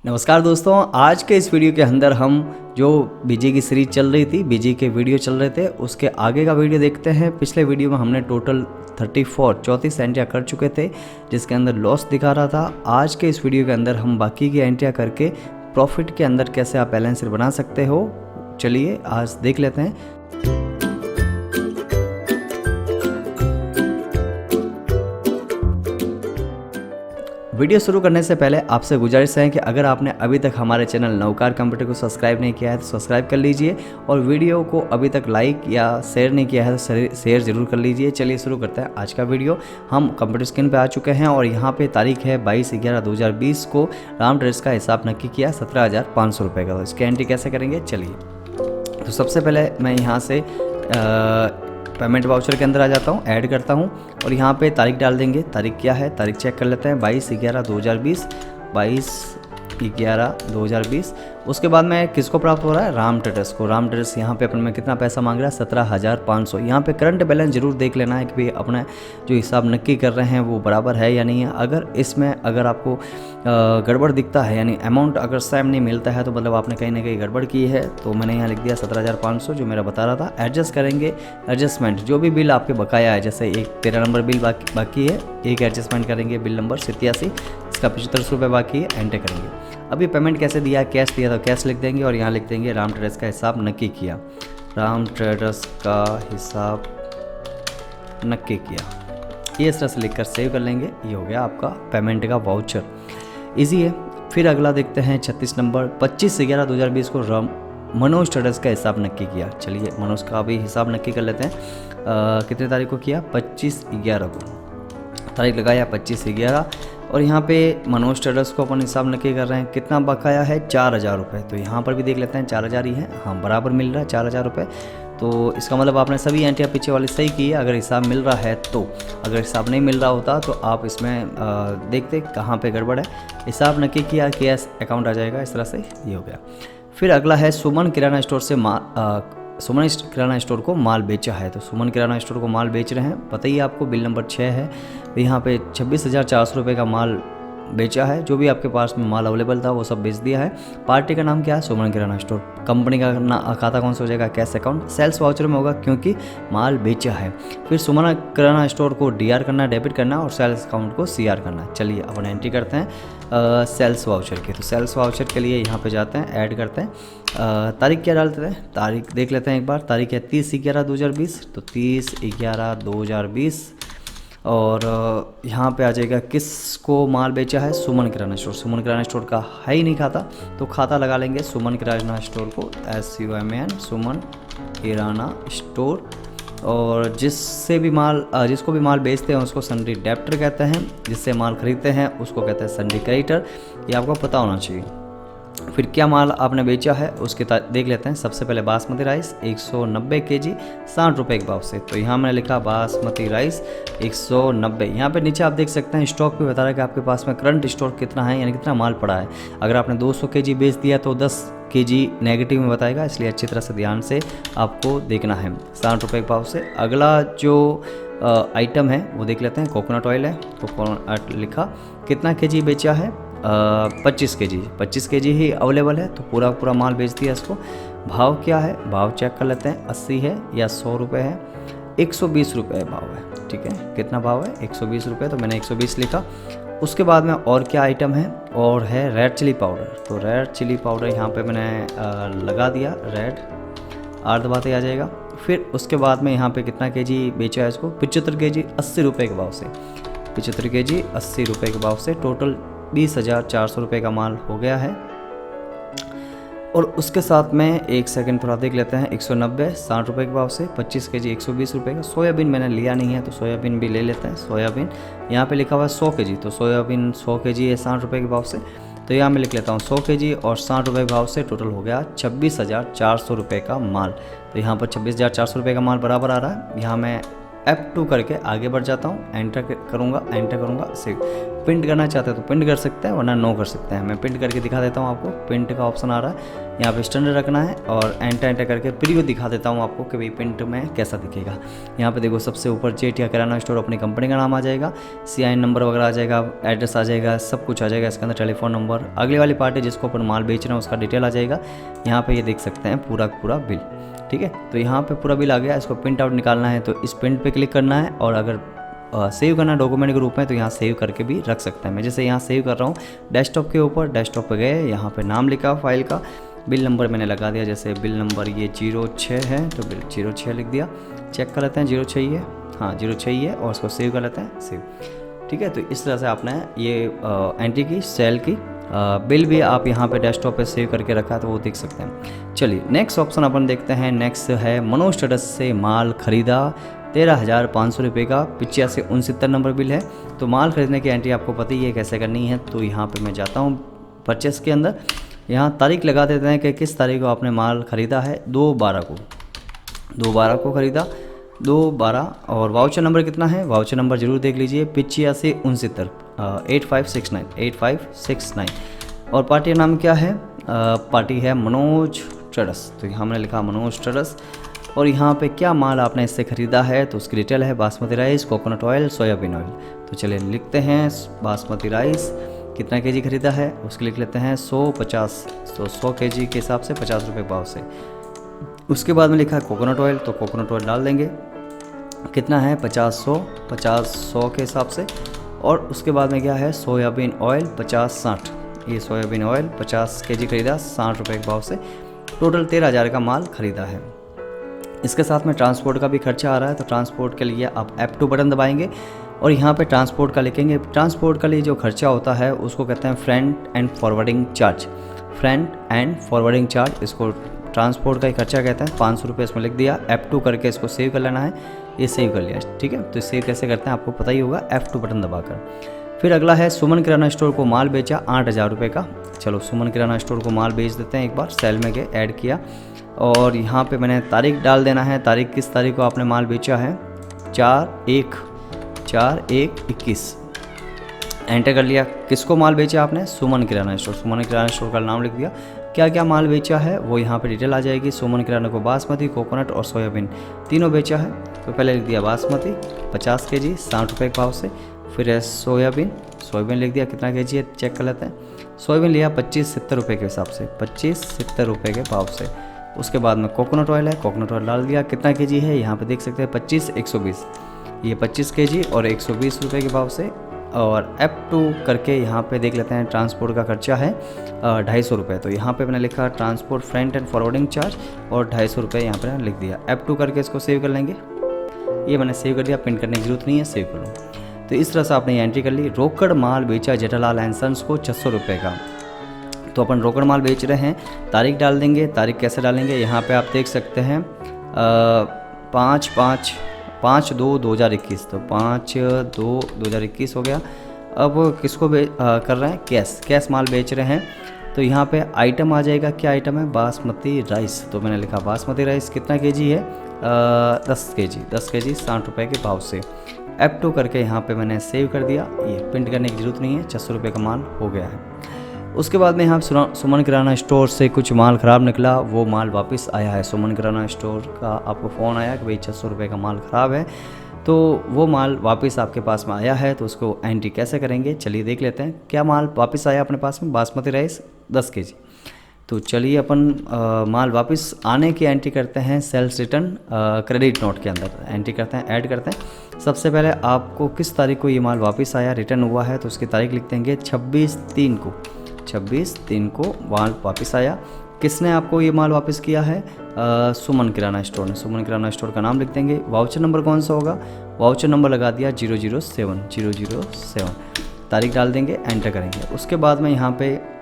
नमस्कार दोस्तों, आज के इस वीडियो के अंदर हम जो बीजी की सीरीज चल रही थी, बीजी के वीडियो चल रहे थे, उसके आगे का वीडियो देखते हैं। पिछले वीडियो में हमने टोटल 34 एंट्रियाँ कर चुके थे, जिसके अंदर लॉस दिखा रहा था। आज के इस वीडियो के अंदर हम बाकी की एंट्रियाँ करके प्रॉफिट के अंदर कैसे आप बैलेंस शीट बना सकते हो, चलिए आज देख लेते हैं। वीडियो शुरू करने से पहले आपसे गुजारिश है कि अगर आपने अभी तक हमारे चैनल नवकार कंप्यूटर को सब्सक्राइब नहीं किया है तो सब्सक्राइब कर लीजिए, और वीडियो को अभी तक लाइक या शेयर नहीं किया है तो शेयर ज़रूर कर लीजिए। चलिए शुरू करते हैं आज का वीडियो। हम कंप्यूटर स्क्रीन पे आ चुके हैं और यहाँ पे तारीख है 22/11/2020 को राम ट्रेडर्स का हिसाब नक्की किया 17,500 रुपये का। तो इसकी एंट्री कैसे करेंगे, चलिए। तो सबसे पहले मैं यहाँ से पेमेंट वाउचर के अंदर आ जाता हूँ, ऐड करता हूँ और यहाँ पे तारीख डाल देंगे। तारीख क्या है, तारीख चेक कर लेते हैं, 22/11/2020, 22/11/2020। उसके बाद में किसको प्राप्त हो रहा है, राम ट्रेडर्स को। राम ट्रेडर्स यहाँ पे अपन में कितना पैसा मांग रहा है, 17,500। यहाँ पे करंट बैलेंस जरूर देख लेना है कि भाई अपना जो हिसाब नक्की कर रहे हैं वो बराबर है या नहीं है। अगर आपको गड़बड़ दिखता है, यानी अमाउंट अगर सेम नहीं मिलता है, तो मतलब आपने कहीं ना कहीं गड़बड़ की है। तो मैंने यहाँ लिख दिया 17,500 जो मेरा बता रहा था। एडजस्ट करेंगे, एडजस्टमेंट जो भी बिल आपके बकाया है, जैसे एक 13 नंबर बिल बाकी है, एक एडजस्टमेंट करेंगे बिल नंबर 87, इसका 75 रुपये बाकी है, एंटर करेंगे। अभी पेमेंट कैसे दिया, कैश दिया तो कैश लिख देंगे और यहाँ लिख देंगे राम ट्रेडर्स का हिसाब नक्की किया। राम ट्रेडर्स का हिसाब नक्की किया, ये इस तरह से लिखकर सेव कर लेंगे। ये हो गया आपका पेमेंट का वाउचर, इजी है। फिर अगला देखते हैं 36 नंबर, 25/11/2020 को मनोज ट्रेडर्स का हिसाब नक्की किया। चलिए मनोज का भी हिसाब नक्की कर लेते हैं। कितने तारीख को किया, 25/11 को तारीख लगाया 25/11, और यहाँ पे मनोज ट्रेडर्स को अपन हिसाब नक्की कर रहे हैं। कितना बकाया है, 4,000 रुपये। तो यहाँ पर भी देख लेते हैं 4,000 ही है, हाँ बराबर मिल रहा है 4,000 रुपये। तो इसका मतलब आपने सभी एंट्रियाँ पीछे वाली सही की है अगर हिसाब मिल रहा है तो। अगर हिसाब नहीं मिल रहा होता तो आप इसमें देखते कहाँ पे गड़बड़ है। हिसाब नक्की किया, कैश अकाउंट आ जाएगा, इस तरह से ये हो गया। फिर अगला है सुमन किराना स्टोर से सुमन किराना स्टोर को माल बेचा है। तो सुमन किराना स्टोर को माल बेच रहे हैं, बताइए आपको बिल नंबर 6 है। तो यहाँ पे 26,400 रुपये का माल बेचा है। जो भी आपके पास में माल अवेलेबल था वो सब बेच दिया है। पार्टी का नाम क्या है, सुमन किराना स्टोर। कंपनी का खाता कौन सा हो जाएगा, कैश अकाउंट। सेल्स वाउचर में होगा क्योंकि माल बेचा है। फिर सुमन किराना स्टोर को DR करना, डेबिट करना, और सेल्स अकाउंट को CR करना। चलिए अपन एंट्री करते हैं सेल्स वाउचर की। तो सेल्स वाउचर के लिए यहाँ पे जाते हैं, ऐड करते हैं। तारीख क्या डालते हैं, तारीख देख लेते हैं एक बार। तारीख है 30/11/2020, तो 30/11/2020, और यहाँ पे आ जाएगा किसको माल बेचा है, सुमन किराना स्टोर। सुमन किराना स्टोर का है ही नहीं खाता, तो खाता लगा लेंगे सुमन किराना स्टोर को, SUMN सुमन किराना स्टोर। और जिसको भी माल बेचते हैं उसको सन्ड्री डेप्टर कहते हैं, जिससे माल खरीदते हैं उसको कहते हैं सन्ड्री क्रेडिटर। ये आपको पता होना चाहिए। फिर क्या माल आपने बेचा है उसके देख लेते हैं। सबसे पहले बासमती राइस 190 kg 60 रुपये के भाव से। तो यहाँ मैंने लिखा बासमती राइस 190। यहाँ पे नीचे आप देख सकते हैं स्टॉक भी बता रहा है कि आपके पास में करंट स्टॉक कितना है, यानी कितना माल पड़ा है। अगर आपने 200 kg बेच दिया तो 10 kg नेगेटिव में बताएगा, इसलिए अच्छी तरह से ध्यान से आपको देखना है। 60 रुपये के भाव से। अगला जो आइटम है वो देख लेते हैं, कोकोनट ऑयल है। कोकोनट लिखा, कितना kg बेचा है, 25 kg ही अवेलेबल है, तो पूरा माल बेच दिया इसको। भाव क्या है, भाव चेक कर लेते हैं, 80 है या 100 रुपये है, 120 रुपये भाव है। ठीक है, कितना भाव है, 120 रुपये, तो मैंने 120 लिखा। उसके बाद में और क्या आइटम है, और है रेड चिली पाउडर। तो रेड चिली पाउडर यहाँ पे मैंने लगा दिया, रेड आर दबाते आ जाएगा। फिर उसके बाद में यहाँ पे कितना kg बेचा है इसको, 75 kg 80 रुपये के भाव से। 75 kg 80 रुपये के भाव से टोटल 20,400 रुपये का माल हो गया है। और उसके साथ में एक सेकंड थोड़ा देख लेते हैं, 190 60 रुपये के भाव से, 25 kg 120 रुपये का। सोयाबीन मैंने लिया नहीं है तो सोयाबीन भी ले लेते हैं। सोयाबीन यहाँ पे लिखा हुआ है 100 kg, तो सोयाबीन 100 kg है 60 रुपये के भाव से। तो यहाँ मैं लिख लेता हूँ 100 kg और 60 रुपये के भाव से टोटल हो गया 26,400 रुपये का माल। तो यहाँ पर 26,400 रुपये का माल बराबर आ रहा है। यहाँ मैं F2 करके आगे बढ़ जाता हूँ, एंटर करूँगा सेव। प्रिंट करना चाहते हैं तो प्रिंट कर सकते हैं, वरना नो कर सकते हैं। मैं प्रिंट करके दिखा देता हूँ आपको। प्रिंट का ऑप्शन आ रहा है, यहाँ पे स्टैंडर्ड रखना है और एंटर करके प्रीव्यू दिखा देता हूँ आपको कि भाई प्रिंट में कैसा दिखेगा। यहाँ पे देखो सबसे ऊपर जेट या किराना स्टोर अपनी कंपनी का नाम आ जाएगा, CIN नंबर वगैरह आ जाएगा, एड्रेस आ जाएगा, सब कुछ आ जाएगा। इसके अंदर टेलीफोन नंबर, अगले वाली पार्टी जिसको अपन माल बेच रहे हैं उसका डिटेल आ जाएगा। यहाँ पे ये देख सकते हैं पूरा बिल, ठीक है। तो यहाँ पे पूरा बिल आ गया। इसको प्रिंट आउट निकालना है तो इस प्रिंट पे क्लिक करना है, और अगर सेव करना डॉक्यूमेंट के रूप में तो यहाँ सेव करके भी रख सकते हैं। मैं जैसे यहाँ सेव कर रहा हूँ डेस्कटॉप के ऊपर, डेस्कटॉप पे गए, यहाँ पे नाम लिखा फाइल का, बिल नंबर मैंने लगा दिया, जैसे बिल नंबर ये 06 है तो बिल 06 लिख दिया। चेक कर लेते हैं 06 ही है, हाँ 06 ही है, और उसको सेव कर लेते हैं, सेव, ठीक है। तो इस तरह से आपने ये एंट्री की, सेल की, बिल भी आप यहाँ पे डेस्कटॉप पे सेव करके रखा है तो वो देख सकते हैं। चलिए नेक्स्ट ऑप्शन अपन देखते हैं। नेक्स्ट है मनोज ट्रेडर्स से माल खरीदा 13,500 रुपये का, 8569 नंबर बिल है। तो माल खरीदने की एंट्री आपको पता ही है कैसे करनी है। तो यहाँ पे मैं जाता हूँ परचेस के अंदर, यहाँ तारीख लगा देते हैं कि किस तारीख को आपने माल ख़रीदा है। 2/12 को, 2/12 को ख़रीदा, 2/12। और वाउचर नंबर कितना है, वाउचर नंबर ज़रूर देख लीजिए, 8569 8569। और पार्टी का नाम क्या है, पार्टी है मनोज ट्रेडर्स। तो यहाँ मैंने लिखा मनोज ट्रेडर्स। और यहाँ पे क्या माल आपने इससे ख़रीदा है तो उसकी डिटेल है, basmati rice, coconut oil, soybean oil. तो चलिए लिखते हैं बासमती राइस कितना केजी ख़रीदा है, उसके लिख लेते हैं 150, तो 100 केजी के हिसाब से 50 रुपये भाव से। उसके बाद में लिखा है कोकोनट ऑयल, तो कोकोनट ऑयल डाल देंगे, कितना है 50-100 के हिसाब से। और उसके बाद में क्या है सोयाबीन ऑयल 50-60, ये सोयाबीन ऑयल 50 केजी ख़रीदा 60 रुपये के भाव से। टोटल 13,000 का माल ख़रीदा है। इसके साथ में ट्रांसपोर्ट का भी खर्चा आ रहा है, तो ट्रांसपोर्ट के लिए आप F2 बटन दबाएंगे और यहाँ पे ट्रांसपोर्ट का लिखेंगे। ट्रांसपोर्ट का लिए जो खर्चा होता है उसको कहते हैं front end forwarding charge, front end forwarding charge, इसको ट्रांसपोर्ट का ही खर्चा कहते हैं। 500 रुपये इसमें लिख दिया, F2 करके इसको सेव कर लेना है। ये सेव कर लिया, ठीक है। तो सेव कैसे करते हैं आपको पता ही होगा, F2 बटन दबाकर। फिर अगला है सुमन किराना स्टोर को माल बेचा 8,000 रुपये का। चलो सुमन किराना स्टोर को माल बेच देते हैं, एक बार सेल में गए, ऐड किया, और यहाँ पे मैंने तारीख डाल देना है। तारीख किस तारीख को आपने माल बेचा है, 4/1/21। एंटर कर लिया। किसको माल बेचा आपने, सुमन किराना स्टोर, सुमन किराना स्टोर का नाम लिख दिया। क्या क्या माल बेचा है वो यहाँ पे डिटेल आ जाएगी। सुमन किराना को बासमती, कोकोनट और सोयाबीन तीनों बेचा है। तो पहले लिख दिया बासमती 50 केजी 60 रुपये के भाव से। फिर है सोयाबीन, सोयाबीन लिख दिया कितना केजी है चेक कर लेते हैं। सोयाबीन लिया 25-70 रुपये के हिसाब से, 25-70 रुपये के भाव से। उसके बाद में कोकोनट ऑयल है, कोकोनट ऑयल डाल दिया, कितना केजी है यहाँ पे देख सकते हैं 25-120, ये 25 केजी और 120 रुपये के भाव से। और F2 करके यहाँ पे देख लेते हैं ट्रांसपोर्ट का खर्चा है 250 रुपये। तो यहाँ पे मैंने लिखा transport front end forwarding charge और 250 रुपये यहाँ पे लिख दिया। F2 करके इसको सेव कर लेंगे, ये मैंने सेव कर दिया, प्रिंट करने की जरूरत नहीं है, सेव कर लो। तो इस तरह से आपने ये एंट्री कर ली। रोकड़ माल बेचा जेठालाल एंड सन्स को 600 रुपये का। तो अपन रोकड़ माल बेच रहे हैं, तारीख डाल देंगे। तारीख कैसे डालेंगे, यहाँ पे आप देख सकते हैं 5/2/2021, तो 5/2/2021 हो गया। अब किसको कर रहे हैं, कैश माल बेच रहे हैं। तो यहाँ पे आइटम आ जाएगा, क्या आइटम है, बासमती राइस। तो मैंने लिखा बासमती राइस कितना केजी है, 10 केजी 60 रुपये के भाव से। F2 करके यहाँ पे मैंने सेव कर दिया, ये प्रिंट करने की ज़रूरत नहीं है, 600 रुपये का माल हो गया है। उसके बाद में यहाँ सुमन किराना स्टोर से कुछ माल ख़राब निकला, वो माल वापस आया है। सुमन किराना स्टोर का आपको फ़ोन आया कि भाई 600 रुपये का माल ख़राब है, तो वो माल वापस आपके पास में आया है। तो उसको एंट्री कैसे करेंगे, चलिए देख लेते हैं। क्या माल वापस आया अपने पास में, बासमती राइस 10 केजी। तो चलिए अपन माल वापस आने की एंट्री करते हैं। सेल्स रिटर्न क्रेडिट नोट के अंदर एंट्री करते हैं, ऐड करते हैं। सबसे पहले आपको किस तारीख को ये माल वापस आया, रिटर्न हुआ है, तो उसकी तारीख लिख देंगे 26/3 को, 26/3 को माल वापस आया। किसने आपको ये माल वापस किया है, सुमन किराना स्टोर ने। सुमन किराना स्टोर का नाम लिख देंगे। वाउचर नंबर कौन सा होगा, वाउचर नंबर लगा दिया 007। तारीख डाल देंगे, एंटर करेंगे। उसके बाद में यहाँ पे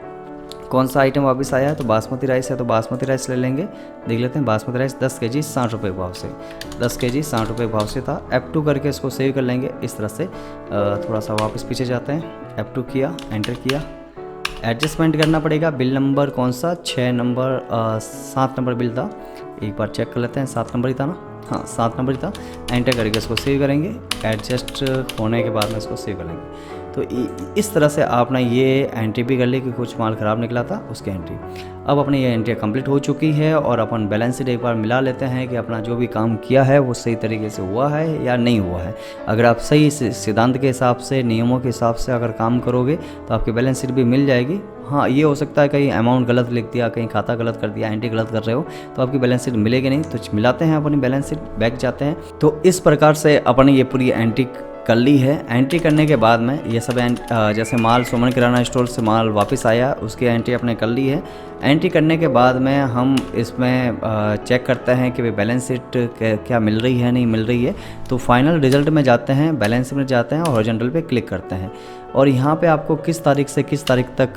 कौन सा आइटम वापस आया है, तो बासमती राइस है, तो बासमती राइस ले लेंगे। देख लेते हैं बासमती राइस 10 केजी 60 रुपये के भाव से, 10 केजी 60 रुपये के भाव से था। F2 करके इसको सेव कर लेंगे इस तरह से। थोड़ा सा वापस पीछे जाते हैं, F2 किया, एंटर किया, एडजस्टमेंट करना पड़ेगा। बिल नंबर कौन सा, 7 नंबर बिल था, एक बार चेक कर लेते हैं, 7 नंबर ही था ना, हाँ 7 नंबर ही था। एंटर करके इसको सेव करेंगे, एडजस्ट होने के बाद में इसको सेव करेंगे। तो इस तरह से आपने ये एंट्री भी कर ली कि कुछ माल ख़राब निकला था उसकी एंट्री। अब अपनी ये एंट्री कंप्लीट हो चुकी है और अपन बैलेंस शीट एक बार मिला लेते हैं कि अपना जो भी काम किया है वो सही तरीके से हुआ है या नहीं हुआ है। अगर आप सही सिद्धांत के हिसाब से, नियमों के हिसाब से अगर काम करोगे तो आपकी बैलेंस शीट भी मिल जाएगी। हाँ, ये हो सकता है कहीं अमाउंट गलत लिख दिया, कहीं खाता गलत कर दिया, एंट्री गलत कर रहे हो तो आपकी बैलेंस शीट मिलेगी नहीं। तो मिलाते हैं अपनी बैलेंस शीट, बैक जाते हैं। तो इस प्रकार से अपने ये पूरी एंट्री कर ली है। एंट्री करने के बाद में ये सब जैसे माल सुमन किराना स्टोर से माल वापस आया उसकी एंट्री अपने कर ली है। एंट्री करने के बाद में हम इसमें चेक करते हैं कि भाई बैलेंस शीट क्या मिल रही है, नहीं मिल रही है। तो फाइनल रिजल्ट में जाते हैं, बैलेंस में जाते हैं और हॉरिजॉन्टल पे क्लिक करते हैं और यहाँ पे आपको किस तारीख से किस तारीख तक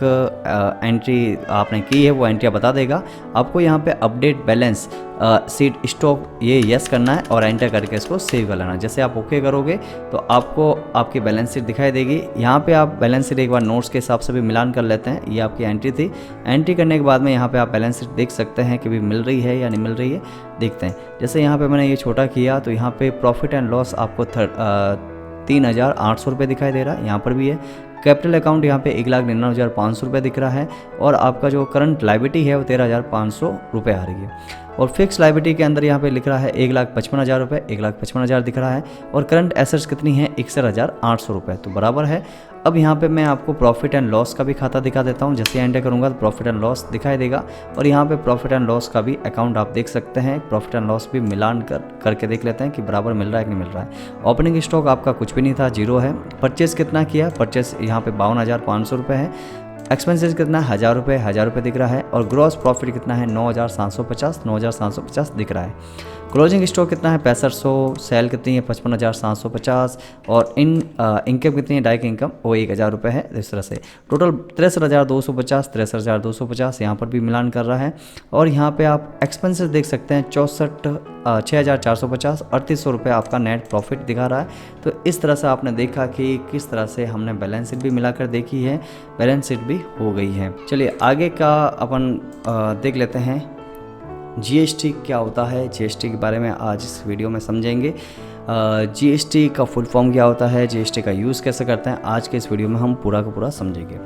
एंट्री आपने की है वो एंट्रियाँ बता देगा। आपको यहाँ पे अपडेट बैलेंस शीट स्टॉक ये यस करना है और एंटर करके इसको सेव कर लेना। जैसे आप ओके करोगे तो आपको आपकी बैलेंस शीट दिखाई देगी। यहाँ पे आप बैलेंस शीट एक बार नोट्स के हिसाब से भी मिलान कर लेते हैं। ये आपकी एंट्री थी। एंट्री करने के बाद में यहाँ पे आप बैलेंस शीट देख सकते हैं कि भी मिल रही है या नहीं मिल रही है, देखते हैं। जैसे यहाँ पे मैंने ये छोटा किया तो यहाँ पे प्रॉफिट एंड लॉस आपको 3,800 रुपये दिखाई दे रहा है। यहाँ पर भी है। कैपिटल अकाउंट यहाँ पे 1,99,500 रुपये दिख रहा है और आपका जो करंट लाइबिलिटी है वो 13,500 रुपये आ रही है। और फिक्स लाइबिलिटी के अंदर यहाँ पे लिख रहा है 1,55,000 रुपये, 1,55,000 दिख रहा है और करंट एसेट्स कितनी है 61,800 रुपये, तो बराबर है। अब यहाँ पे मैं आपको प्रॉफिट एंड लॉस का भी खाता दिखा देता हूँ। जैसे एंटर करूँगा तो प्रॉफिट एंड लॉस दिखाई देगा और यहाँ पे प्रॉफिट एंड लॉस का भी अकाउंट आप देख सकते हैं। प्रॉफिट एंड लॉस भी मिलान करके देख लेते हैं कि बराबर मिल रहा है कि नहीं मिल रहा है। ओपनिंग स्टॉक आपका कुछ भी नहीं था, 0 है। परचेस कितना किया, परचेस यहाँ पे 52,500 रुपये है। एक्सपेंसेस कितना है 1,000 रुपये, 1,000 रुपये दिख रहा है और ग्रॉस प्रॉफिट कितना है 9,750 दिख रहा है। क्लोजिंग स्टॉक कितना है 6500, सेल कितनी है 55,750 और इनकम कितनी है डायरेक्ट इनकम वो 1,000 रुपये है। इस तरह से टोटल 63,250 यहाँ पर भी मिलान कर रहा है। और यहाँ पे आप एक्सपेंसेस देख सकते हैं 6,450 3,800 रुपये आपका नेट प्रॉफिट दिखा रहा है। तो इस तरह से आपने देखा कि किस तरह से हमने बैलेंस शीट भी मिलाकर देखी है, बैलेंस शीट भी हो गई है। चलिए आगे का अपन देख लेते हैं जीएसटी क्या होता है। जीएसटी के बारे में आज इस वीडियो में समझेंगे। जीएसटी का फुल फॉर्म क्या होता है, जीएसटी का यूज़ कैसे करते हैं, आज के इस वीडियो में हम पूरा का पूरा समझेंगे।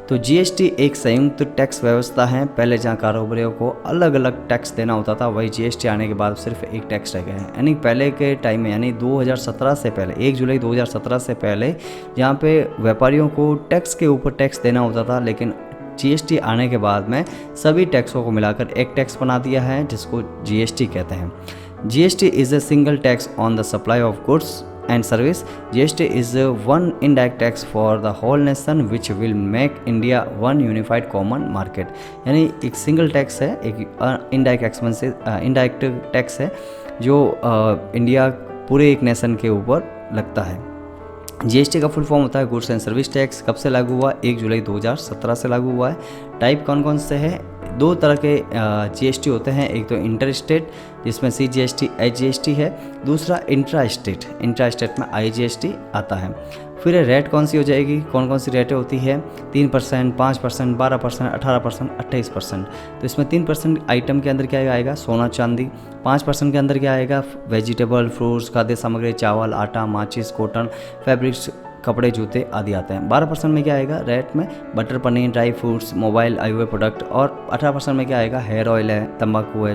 तो जीएसटी एक संयुक्त टैक्स व्यवस्था है। पहले जहाँ कारोबारियों को अलग अलग टैक्स देना होता था, वही जीएसटी आने के बाद सिर्फ एक टैक्स रह गया है। यानी पहले के टाइम में, यानी 2017 से पहले, 1 जुलाई 2017 से पहले जहाँ पे व्यापारियों को टैक्स के ऊपर टैक्स देना होता था, लेकिन जीएसटी आने के बाद में सभी टैक्सों को मिलाकर एक टैक्स बना दिया है जिसको जीएसटी कहते हैं। GST is a single tax on the supply of goods and service. GST is one indirect tax for the whole nation which will make India one unified common market. यानी एक single tax है, एक indirect tax है जो India पूरे एक nation के ऊपर लगता है। जीएसटी का फुल फॉर्म होता है गुड्स एंड सर्विस टैक्स। कब से लागू हुआ, 1 जुलाई 2017 से लागू हुआ है। टाइप कौन कौन से है, 2 तरह के जीएसटी होते हैं। एक तो इंटर स्टेट जिसमें सीजीएसटी एचजीएसटी है, दूसरा इंट्रा स्टेट, इंट्रा स्टेट में आईजीएसटी आता है। फिर रेट कौन सी हो जाएगी, कौन कौन सी रेटें होती है, 3%, 5%, 12%, 18%, 28%। तो इसमें 3% आइटम के अंदर क्या आएगा, सोना चांदी। 5% के अंदर क्या आएगा, वेजिटेबल, फ्रूट्स, खाद्य सामग्री, चावल, आटा, माचिस, कॉटन, फैब्रिक्स, कपड़े, जूते आदि आते हैं। 12% में क्या आएगा रेट में, butter, paneer, dry fruits, mobile, Ayurveda product. और 18% में क्या आएगा, हेयर ऑयल है, तंबाकू है,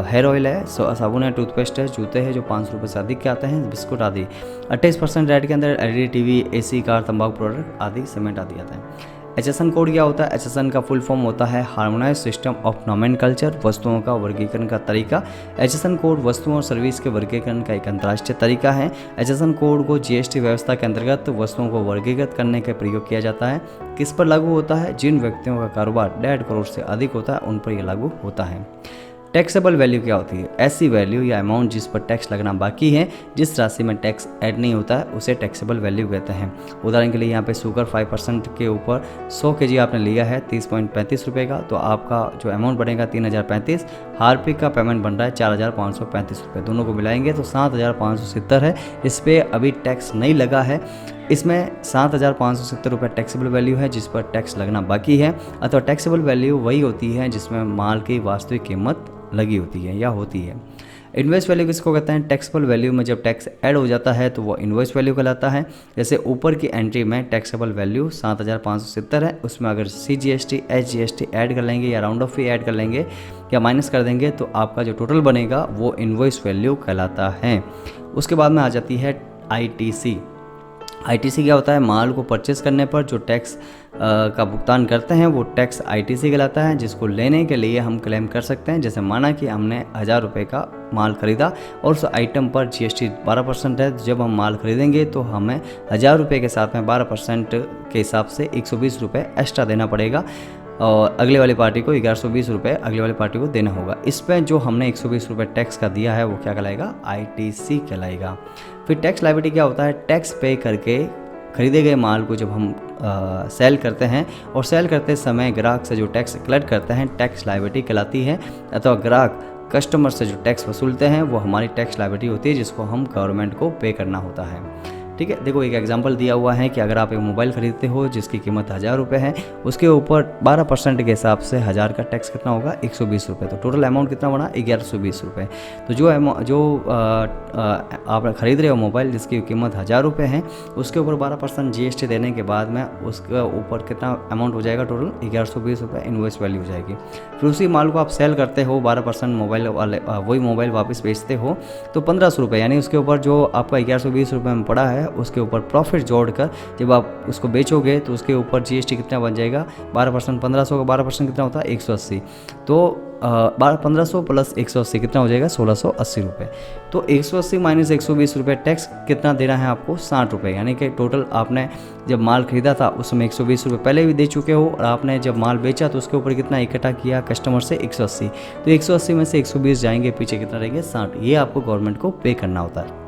हेयर ऑयल है, साबुन है, टूथपेस्ट है, जूते हैं जो 500 रुपये से अधिक के आते हैं, बिस्कुट आदि। 28% रेट के अंदर एलईडी टीवी, एसी, कार, तंबाकू प्रोडक्ट आदि, सीमेंट आदि आता है। एचएसएन कोड क्या होता है, एचएसएन का फुल फॉर्म होता है हार्मोनाइज सिस्टम ऑफ नोमेनकल्चर, वस्तुओं का वर्गीकरण का तरीका। एचएसएन कोड वस्तुओं और सर्विस के वर्गीकरण का एक अंतर्राष्ट्रीय तरीका है। एचएसएन कोड को जीएसटी व्यवस्था के अंतर्गत वस्तुओं को वर्गीकृत करने का प्रयोग किया जाता है। किस पर लागू होता है, जिन व्यक्तियों का कारोबार 1.5 करोड़ से अधिक होता है उन पर यह लागू होता है। टैक्सेबल वैल्यू क्या होती है, ऐसी वैल्यू या अमाउंट जिस पर टैक्स लगना बाकी है, जिस राशि में टैक्स ऐड नहीं होता है उसे टैक्सेबल वैल्यू कहते हैं। उदाहरण के लिए यहाँ पे शुगर 5% के ऊपर 100 kg आपने लिया है 30.35 रुपये का, तो आपका जो अमाउंट बनेगा 3,035। हार्पिक का पेमेंट बन रहा है 4,535 रुपये, दोनों को मिलाएंगे तो 7,570 है। इस पर अभी टैक्स नहीं लगा है। इसमें 7,570 रुपये टैक्सेबल वैल्यू है जिस पर टैक्स लगना बाकी है। अथवा टैक्सेबल वैल्यू वही होती है जिसमें माल की वास्तविक कीमत लगी होती है या होती है। इन्वॉइस वैल्यू किसको कहते हैं, टैक्सेबल वैल्यू में जब टैक्स ऐड हो जाता है तो वो इन्वॉइस वैल्यू कहलाता है। जैसे ऊपर की एंट्री में टैक्सेबल वैल्यू 7,570 है, उसमें अगर CGST HGST ऐड कर लेंगे या राउंड ऑफ फी ऐड कर लेंगे या माइनस कर देंगे तो आपका जो टोटल बनेगा वो इन्वॉइस वैल्यू कहलाता है। उसके बाद में आ जाती है ITC। ITC क्या होता है, माल को परचेस करने पर जो टैक्स का भुगतान करते हैं वो टैक्स ITC कहलाता है, जिसको लेने के लिए हम क्लेम कर सकते हैं। जैसे माना कि हमने 1000 रुपये का माल ख़रीदा और उस आइटम पर GST 12% है, तो जब हम माल खरीदेंगे तो हमें 1000 रुपये के साथ में 12% के हिसाब से 120 रुपये एक्स्ट्रा देना पड़ेगा और अगले वाली पार्टी को 1120 रुपये अगले वाली पार्टी को देना होगा। इस पर जो हमने 120 रुपये टैक्स का दिया है वो क्या कहलाएगा, ITC कहलाएगा। फिर टैक्स लायबिलिटी क्या होता है, टैक्स पे करके खरीदे गए माल को जब हम सेल करते हैं और सेल करते समय ग्राहक से जो टैक्स कलेक्ट करते हैं टैक्स लायबिलिटी कहलाती है, अथवा ग्राहक कस्टमर से जो टैक्स वसूलते हैं वो हमारी टैक्स लायबिलिटी होती है, जिसको हम गवर्नमेंट को पे करना होता है। ठीक है, देखो एक एग्जांपल दिया हुआ है कि अगर आप एक मोबाइल ख़रीदते हो जिसकी कीमत 1000 रुपये है, उसके ऊपर 12% के हिसाब से 1000 का टैक्स कितना होगा, 120 रुपये। तो टोटल अमाउंट कितना बना, 1120 रुपये। तो जो आप खरीद रहे हो मोबाइल जिसकी कीमत 1000 रुपये है, उसके ऊपर 12% GST देने के बाद में उसके ऊपर कितना अमाउंट हो जाएगा, टोटल 1120 रुपये इन्वॉइस वैल्यू हो जाएगी। फिर उसी माल को आप सेल करते हो 12% मोबाइल वाले वही मोबाइल वापस बेचते हो तो 1500 रुपये, यानी उसके ऊपर जो आपका 1120 रुपये में पड़ा है उसके ऊपर प्रॉफिट जोड़कर जब आप उसको बेचोगे तो उसके ऊपर GST कितना बन जाएगा, 12%, 1500 का 12% कितना होता है, 180। तो 1500 प्लस 180 कितना हो जाएगा, 1680 रुपये। तो 180 माइनस 120 रुपये टैक्स कितना देना है आपको, 60 रुपये। यानी कि टोटल आपने जब माल खरीदा था उसमें 120 रुपये पहले भी दे चुके हो और आपने जब माल बेचा तो उसके ऊपर कितना इकट्ठा किया कस्टमर से, 180। तो 180 में से 120 जाएंगे, पीछे कितना रहेंगे, 60। ये आपको गवर्नमेंट को पे करना होता है।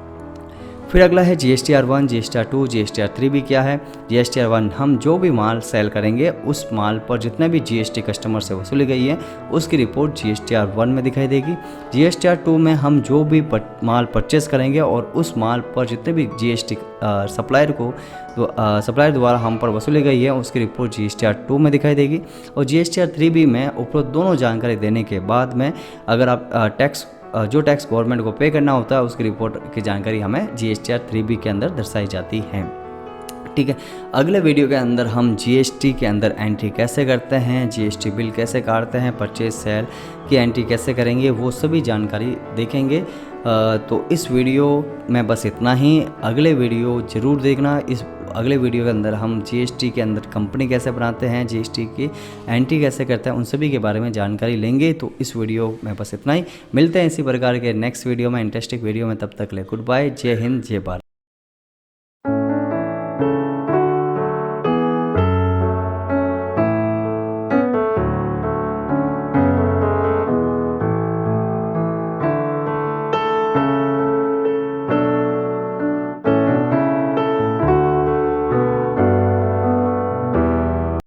फिर अगला है GSTR1, GSTR2, GSTR3 भी क्या है। GSTR1 हम जो भी माल सेल करेंगे उस माल पर जितने भी GST कस्टमर से वसूली गई है उसकी रिपोर्ट GSTR1 में दिखाई देगी। GSTR2 में हम जो भी माल परचेस करेंगे और उस माल पर जितने भी GST सप्लायर द्वारा हम पर वसूली गई है उसकी रिपोर्ट GSTR2 में दिखाई देगी। और GSTR3 में उपरोक्त दोनों जानकारी देने के बाद में अगर आप जो टैक्स गवर्नमेंट को पे करना होता है उसकी रिपोर्ट की जानकारी हमें GSTR3B के अंदर दर्शाई जाती है। ठीक है, अगले वीडियो के अंदर हम GST के अंदर एंट्री कैसे करते हैं, GST बिल कैसे काटते हैं, परचेज सेल की एंट्री कैसे करेंगे, वो सभी जानकारी देखेंगे। तो इस वीडियो में बस इतना ही। अगले वीडियो ज़रूर देखना। इस अगले वीडियो के अंदर हम GST के अंदर कंपनी कैसे बनाते हैं, GST की एंट्री कैसे करते हैं, उन सभी के बारे में जानकारी लेंगे। तो इस वीडियो में बस इतना ही। मिलते हैं इसी प्रकार के नेक्स्ट वीडियो में, इंटरेस्टिंग वीडियो में। तब तक ले गुड बाय, जय हिंद, जय भारत।